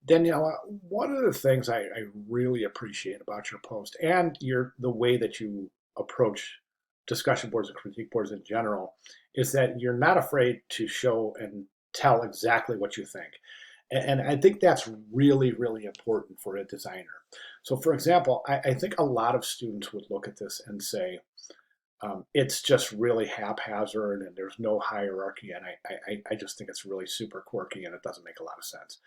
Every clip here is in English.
Daniela, one of the things I really appreciate about your post and the way that you approach discussion boards and critique boards in general is that you're not afraid to show and tell exactly what you think. And I think that's really, really important for a designer. So, for example, I think a lot of students would look at this and say, it's just really haphazard and there's no hierarchy. And I just think it's really super quirky and it doesn't make a lot of sense.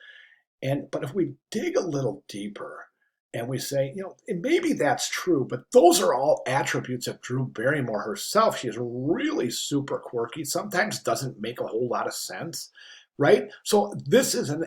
But if we dig a little deeper and we say, and maybe that's true, but those are all attributes of Drew Barrymore herself. She is really super quirky, sometimes doesn't make a whole lot of sense, right? So this is an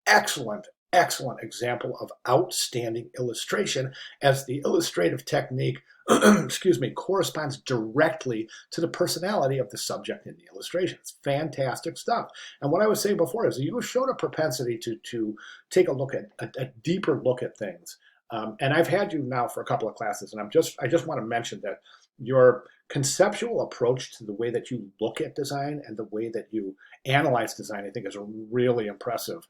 excellent, excellent example of outstanding illustration as the illustrative technique, excuse me, corresponds directly to the personality of the subject in the illustration. It's fantastic stuff. And what I was saying before is you showed a propensity to take a look at a deeper look at things. And I've had you now for a couple of classes, and I just want to mention that your conceptual approach to the way that you look at design and the way that you analyze design, I think, is really impressive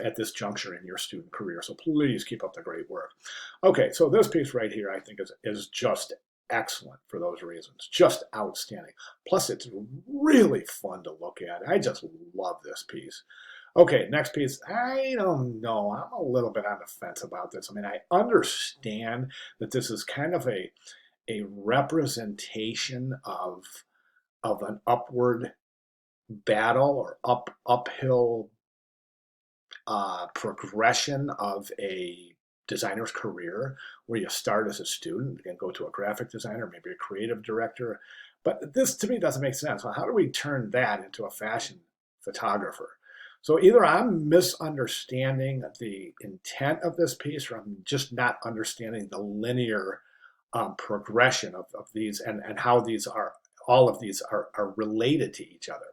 at this juncture in your student career. So please keep up the great work. Okay, so this piece right here, I think, is just excellent for those reasons. Just outstanding. Plus, it's really fun to look at. I just love this piece. Okay, next piece. I don't know. I'm a little bit on the fence about this. I mean, I understand that this is kind of a representation of an upward battle or uphill progression of a designer's career where you start as a student and go to a graphic designer, maybe a creative director. But this to me doesn't make sense. Well, how do we turn that into a fashion photographer? So either I'm misunderstanding the intent of this piece or I'm just not understanding the linear progression of these and how these are, all of these are related to each other.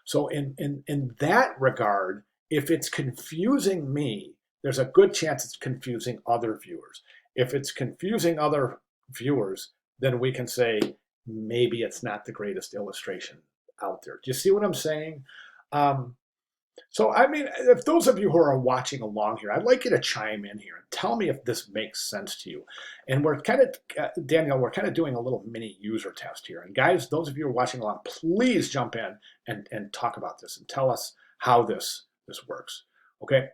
So in that regard, if it's confusing me, there's a good chance it's confusing other viewers. If it's confusing other viewers, then we can say maybe it's not the greatest illustration out there. Do you see what I'm saying? So, I mean, if those of you who are watching along here, I'd like you to chime in here and tell me if this makes sense to you. And we're kind of, Danielle, we're kind of doing a little mini user test here. And guys, those of you who are watching along, please jump in and talk about this and tell us how this works, okay?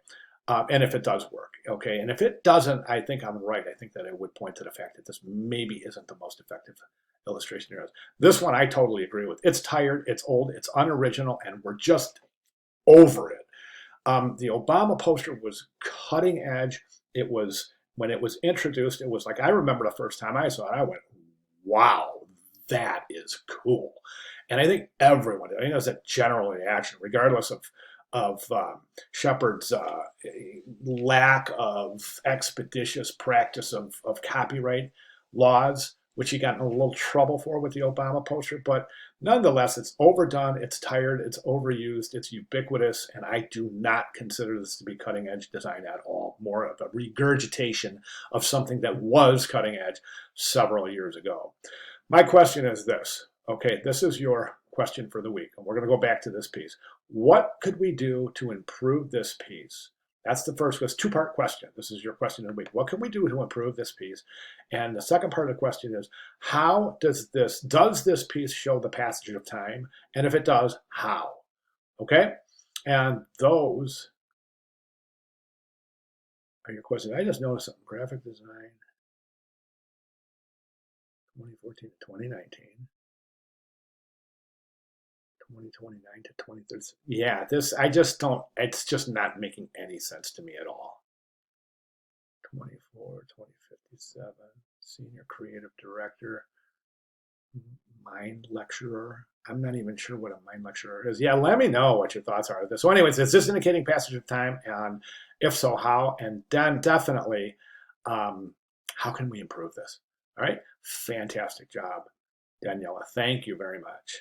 And if it does work, okay? And if it doesn't, I think I'm right. I think that I would point to the fact that this maybe isn't the most effective illustration there is. This one I totally agree with. It's tired, it's old, it's unoriginal, and we're just over it. The Obama poster was cutting edge. It was, when it was introduced, it was like, I remember the first time I saw it, I went, wow, that is cool. And I think everyone, I think it was a general reaction, regardless of Shepard's lack of expeditious practice of copyright laws, which he got in a little trouble for with the Obama poster. But nonetheless, it's overdone, it's tired, it's overused, it's ubiquitous, and I do not consider this to be cutting edge design at all. More of a regurgitation of something that was cutting edge several years ago. My question is this. Okay, this is your question for the week, and we're going to go back to this piece. What could we do to improve this piece? That's the first two-part question. This is your question of the week. What can we do to improve this piece? And the second part of the question is, how does this piece show the passage of time? And if it does, how? Okay? And those are your questions. I just noticed something. Graphic design, 2014 to 2019. 2029 to 2030. Yeah, I just don't, it's just not making any sense to me at all. 24, 2057, senior creative director, mind lecturer. I'm not even sure what a mind lecturer is. Yeah, let me know what your thoughts are of this. So anyways, is this indicating passage of time? And if so, how? And then definitely, how can we improve this? All right, fantastic job, Daniela. Thank you very much.